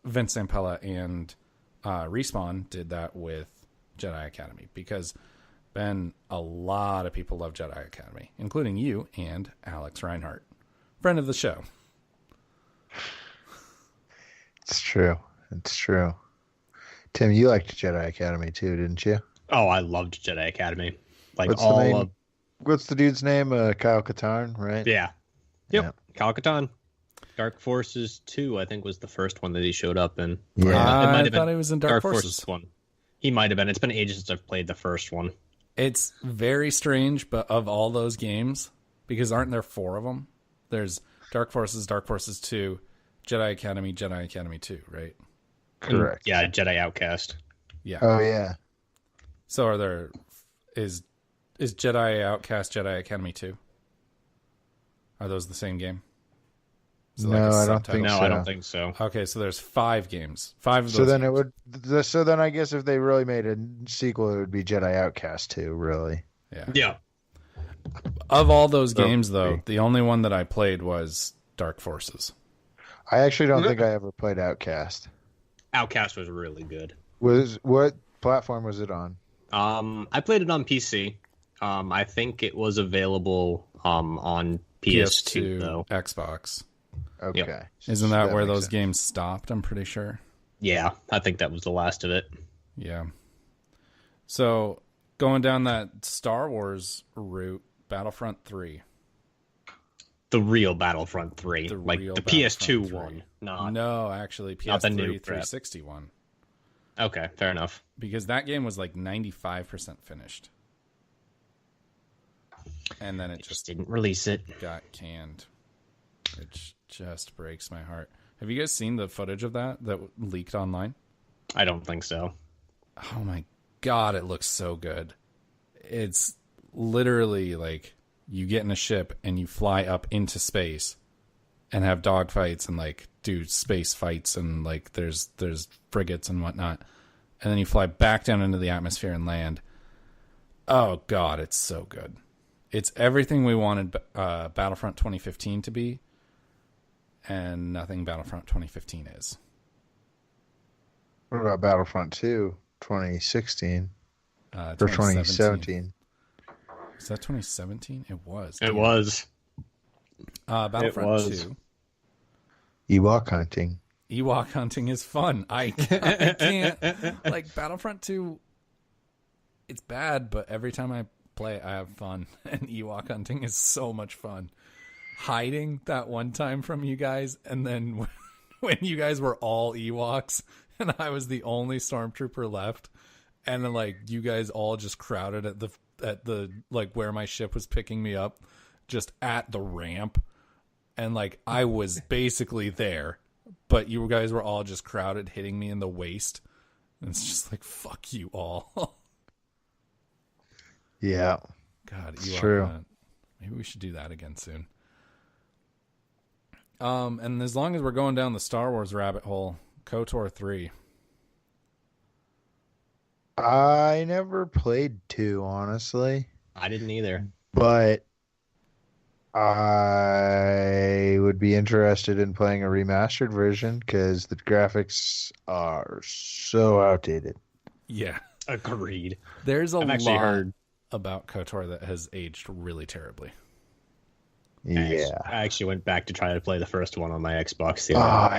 and Respawn did that with Jedi Academy, because Ben, a lot of people love Jedi Academy, including you and Alex Reinhardt, friend of the show. It's true. It's true. Tim, you liked Jedi Academy too, didn't you? Oh, I loved Jedi Academy. Like What's the dude's name? Kyle Katarn, right? Yeah. Yep. Yeah. Kyle Katarn. Dark Forces 2, I think, was the first one that he showed up in. Yeah. I thought he was in Dark Forces 1. He might have been. It's been ages since I've played the first one. It's very strange, but of all those games, because aren't there 4 of them? There's Dark Forces 2, Jedi Academy 2, right? Correct. Yeah, Jedi Outcast. Yeah. Oh, yeah. So is Jedi Outcast Jedi Academy 2? Are those the same game? No, I don't think so. No, I don't think so. Okay, so there's 5 games. 5 of those. So then I guess if they really made a sequel, it would be Jedi Outcast 2, really. Yeah. Of all those games, though, the only one that I played was Dark Forces. I actually don't think I ever played Outcast. Outcast was really good. What platform was it on? I played it on PC. I think it was available on PS2 though. Xbox. Okay. Yep. Isn't that where those games stopped? I'm pretty sure. Yeah, I think that was the last of it. Yeah. So going down that Star Wars route, Battlefront 3. The real Battlefront 3. The PS2 one. No, actually, PS3 360 one. Okay, fair enough. Because that game was like 95% finished. And then it just didn't release it. Got canned. Which just breaks my heart. Have you guys seen the footage of that leaked online? I don't think so. Oh my god, it looks so good. It's literally like you get in a ship and you fly up into space and have dogfights and like do space fights and like there's frigates and whatnot. And then you fly back down into the atmosphere and land. Oh god, it's so good. It's everything we wanted Battlefront 2015 to be, and nothing Battlefront 2015 is. What about Battlefront 2 2016? Or 2017? Is that 2017? It was. It was. Battlefront 2. Ewok hunting. Ewok hunting is fun. I can't. Like, Battlefront 2, it's bad, but every time I play, I have fun. And Ewok hunting is so much fun. Hiding that one time from you guys, and then when you guys were all Ewoks, and I was the only stormtrooper left, and then, like, you guys all just crowded at the like where my ship was picking me up, just at the ramp, and like I was basically there, but you guys were all just crowded, hitting me in the waist, and it's just like, fuck you all. Yeah, God, it's true. Maybe we should do that again soon. And as long as we're going down the Star Wars rabbit hole, KOTOR 3. I never played 2, honestly. I didn't either. But I would be interested in playing a remastered version because the graphics are so outdated. Yeah. Agreed. There's a lot about KOTOR that has aged really terribly. Yeah. I actually went back to try to play the first one on my Xbox.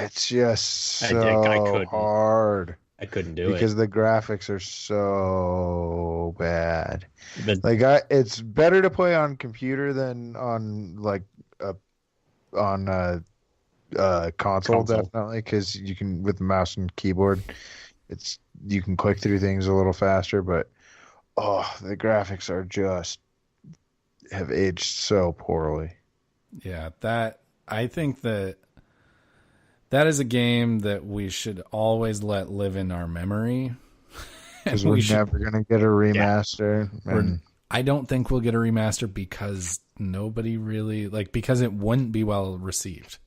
It's just so hard. I couldn't do it because the graphics are so bad. It's better to play on computer than on console, definitely, because you can, with the mouse and keyboard, you can click through things a little faster. But Oh, the graphics are just have aged so poorly. Yeah, I think that is a game that we should always let live in our memory. Because we're never going to get a remaster. Yeah. I don't think we'll get a remaster because nobody really because it wouldn't be well received.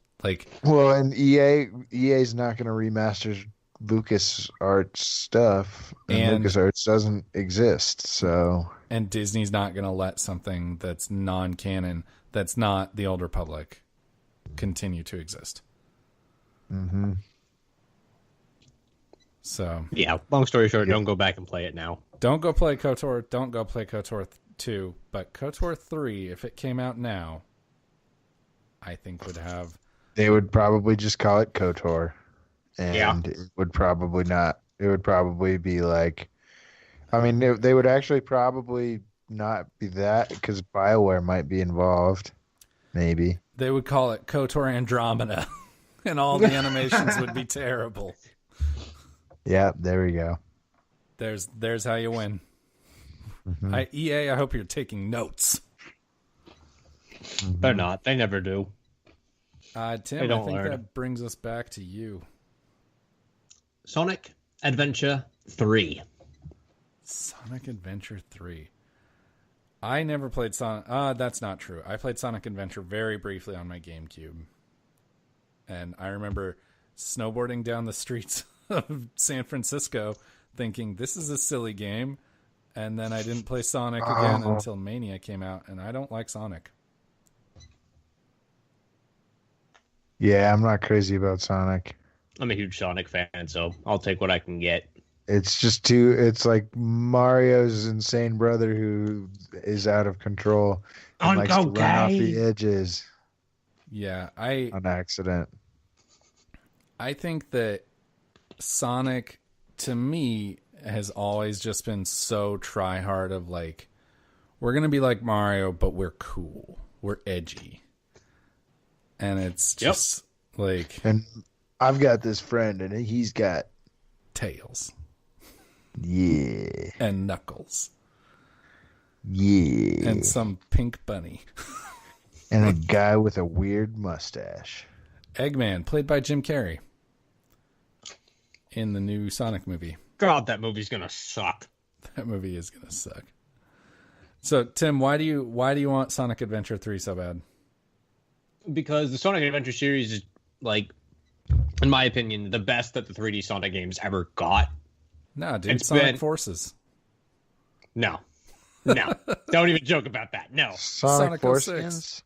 Well, and EA's not going to remaster LucasArts stuff, and LucasArts doesn't exist, so. And Disney's not going to let something that's non-canon, that's not the Old Republic, continue to exist. Mm-hmm. So yeah, long story short, don't go back and play it now. Don't go play KOTOR. Don't go play KOTOR 2. But KOTOR 3, if it came out now, I think would have. They would probably just call it KOTOR, and it would probably not. It would probably be like. I mean, they would actually probably not be that because BioWare might be involved. Maybe they would call it KOTOR Andromeda, and all the animations would be terrible. Yeah, there we go. There's how you win. Mm-hmm. EA, I hope you're taking notes. Mm-hmm. They're not. They never do. Tim, I think that brings us back to you. Sonic Adventure 3. Sonic Adventure 3. I never played Sonic. That's not true. I played Sonic Adventure very briefly on my GameCube. And I remember snowboarding down the streets of San Francisco thinking, this is a silly game. And then I didn't play Sonic again until Mania came out, and I don't like Sonic. Yeah, I'm not crazy about Sonic. I'm a huge Sonic fan, so I'll take what I can get. It's just it's like Mario's insane brother who is out of control and likes to run off the edges. Yeah, on accident. I think that Sonic, to me, has always just been so try hard of we're going to be like Mario, but we're cool. We're edgy. And it's just And I've got this friend, and he's got Tails. Yeah. And Knuckles. Yeah. And some pink bunny. And a guy with a weird mustache. Eggman, played by Jim Carrey. In the new Sonic movie. God, that movie's gonna suck. That movie is gonna suck. So, Tim, why do you want Sonic Adventure 3 so bad? Because the Sonic Adventure series is, in my opinion, the best that the 3D Sonic games ever got. No, dude, Sonic Forces. No. Don't even joke about that. No. Sonic Foreskins?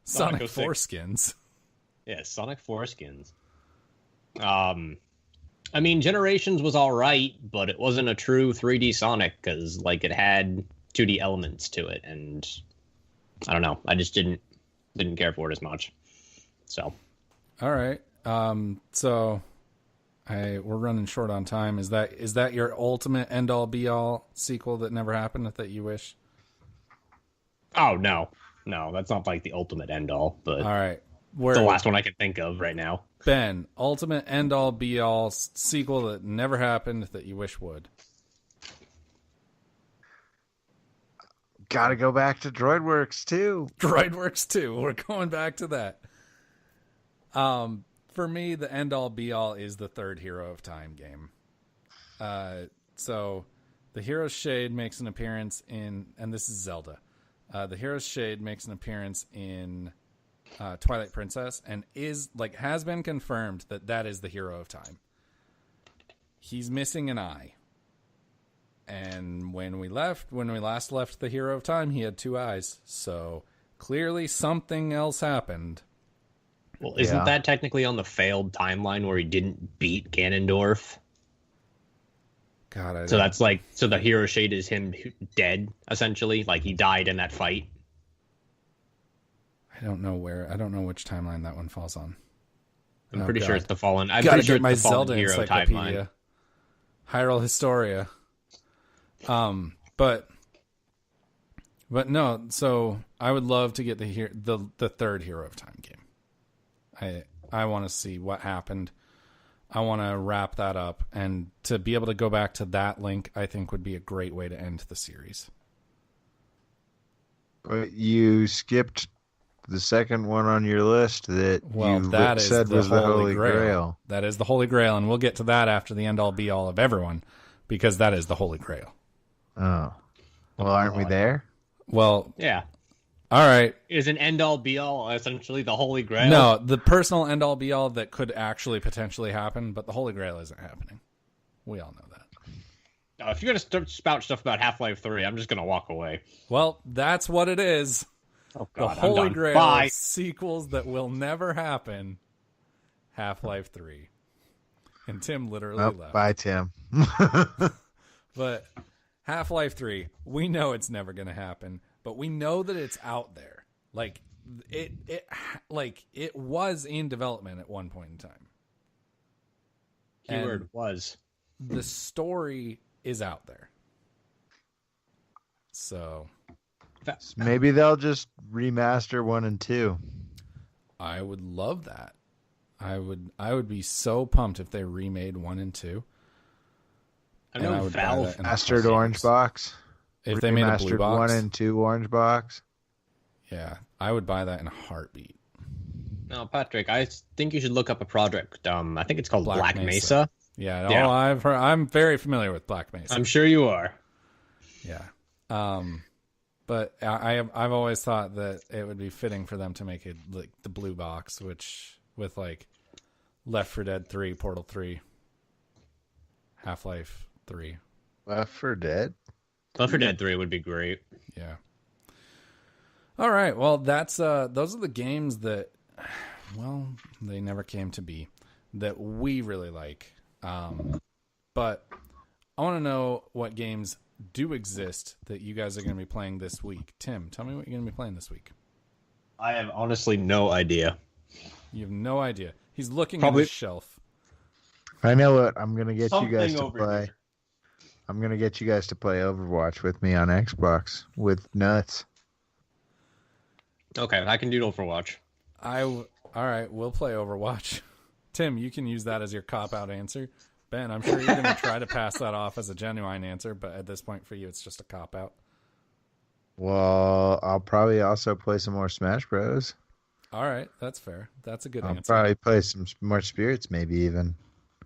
Sonic Foreskins. Yeah, Sonic Foreskins. I mean, Generations was all right, but it wasn't a true 3D Sonic because, it had 2D elements to it, and I don't know. I just didn't care for it as much. So. All right. So we're running short on time. Is that your ultimate end all be all sequel that never happened that you wish? Oh no, that's not the ultimate end all. But all right, it's the last one I can think of right now. Ben, ultimate end all be all sequel that never happened that you wish would. Gotta go back to Droidworks 2. Droidworks 2. We're going back to that. For me, the end all be all is the third Hero of Time game. So the Hero's Shade makes an appearance in, and this is Zelda. The Hero's Shade makes an appearance in Twilight Princess and has been confirmed that is the Hero of Time. He's missing an eye. And when we last left the Hero of Time, he had 2 eyes. So clearly something else happened. Well, isn't that technically on the failed timeline where he didn't beat Ganondorf? God, so that's so the Hero Shade is him dead, essentially? He died in that fight? I don't know which timeline that one falls on. I'm pretty sure it's the Fallen. I'm pretty sure it's my Zelda Hero timeline. Hyrule Historia. But no. So I would love to get the third Hero of Time game. I want to see what happened. I want to wrap that up, and to be able to go back to that link, I think would be a great way to end the series. But you skipped the second one on your list that said was the Holy Grail. That is the Holy Grail, and we'll get to that after the end-all be-all of everyone, because that is the Holy Grail. Oh. Well, aren't we there? Well, yeah. All right. Is an end-all be-all essentially the Holy Grail? No, the personal end-all be-all that could actually potentially happen, but the Holy Grail isn't happening. We all know that. No, if you're going to spout stuff about Half-Life 3, I'm just going to walk away. Well, that's what it is. Oh, God, the Holy Grail Bye. of sequels that will never happen. Half-Life 3. And Tim literally left. Bye, Tim. But Half-Life 3, we know it's never going to happen, but we know that it's out there. Like it was in development at one point in time. Keyword and was. The story is out there. So maybe they'll just remaster 1 and 2. I would love that. I would be so pumped if they remade 1 and 2. I know Valve mastered orange box. If they made a blue box, 1 and 2 orange box. Yeah, I would buy that in a heartbeat. No, Patrick, I think you should look up a project. I think it's called Black Mesa. Yeah, no, I've heard. I'm very familiar with Black Mesa. I'm sure you are. Yeah. But I've always thought that it would be fitting for them to make it like the blue box, which with like Left 4 Dead 3, Portal 3, Half-Life 3. Left 4 Dead? Left 4 Dead 3 would be great. Yeah. All right. Well, that's those are the games that, well, they never came to be that we really like. But I want to know what games do exist that you guys are going to be playing this week. Tim, tell me what you're going to be playing this week. I have honestly no idea. You have no idea. He's looking at his shelf. I know what I'm going to get you guys to play. Here. I'm going to get you guys to play Overwatch with me on Xbox with Nuts. Okay, I can do Overwatch. All right, we'll play Overwatch. Tim, you can use that as your cop-out answer. Ben, I'm sure you're going to try to pass that off as a genuine answer, but at this point for you, it's just a cop-out. Well, I'll probably also play some more Smash Bros. All right, that's fair. That's a good answer. I'll probably play some more Spirits, maybe even.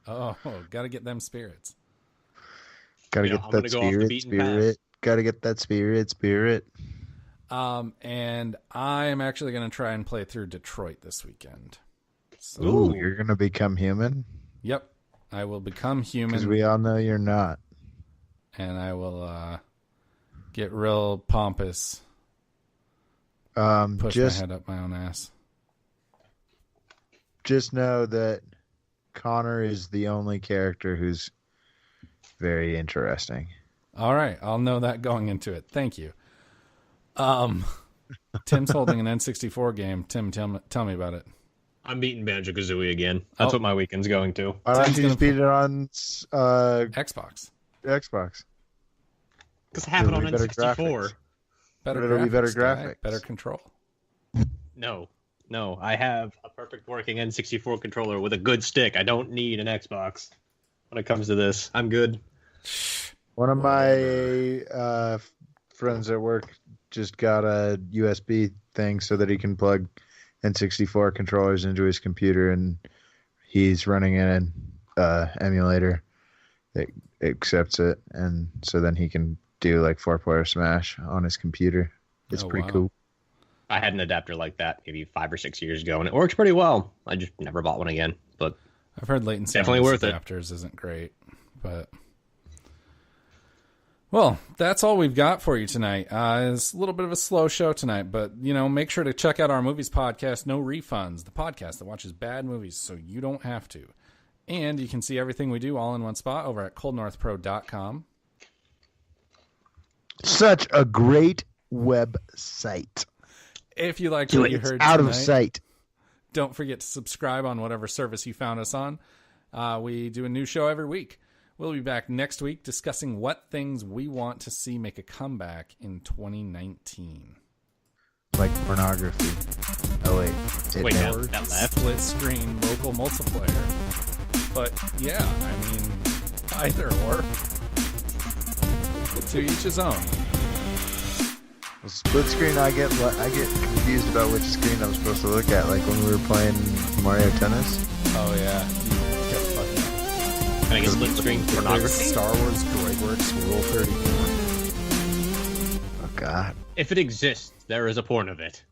Oh, got to get them spirits. Got to get that spirit. Got to get that spirit. And I'm actually going to try and play through Detroit this weekend. So, ooh, you're going to become human? Yep. I will become human. Because we all know you're not. And I will get real pompous. Push my head up my own ass. Just know that Connor is the only character who's very interesting. All right. I'll know that going into it. Thank you. Tim's holding an N64 game. Tim, tell me about it. I'm beating Banjo-Kazooie again. That's what my weekend's going to. Why don't you just beat it on Xbox? Xbox. Because I have it on N64. It'll be better graphics. Better control. No. I have a perfect working N64 controller with a good stick. I don't need an Xbox when it comes to this. I'm good. One of my friends at work just got a USB thing so that he can plug N64 controllers into his computer, and he's running an emulator that accepts it, and so then he can do like 4-player Smash on his computer. It's pretty cool. I had an adapter like that maybe 5 or 6 years ago, and it works pretty well. I just never bought one again, but I've heard latency definitely worth adapters isn't great, but well, that's all we've got for you tonight. It's a little bit of a slow show tonight, but make sure to check out our movies podcast, No Refunds, the podcast that watches bad movies so you don't have to. And you can see everything we do all in one spot over at coldnorthpro.com. Such a great website. If you liked what you heard out tonight, of sight. Don't forget to subscribe on whatever service you found us on. We do a new show every week. We'll be back next week discussing what things we want to see make a comeback in 2019. Like pornography. Oh, wait. That left. Split screen local multiplayer. But yeah, I mean, either or. To each his own. Well, split screen, I get confused about which screen I'm supposed to look at. Like when we were playing Mario Tennis. Oh yeah, you kept fucking up. Can I get split screen pornography? Star Wars Droidworks Rule 34. Oh God. If it exists, there is a porn of it.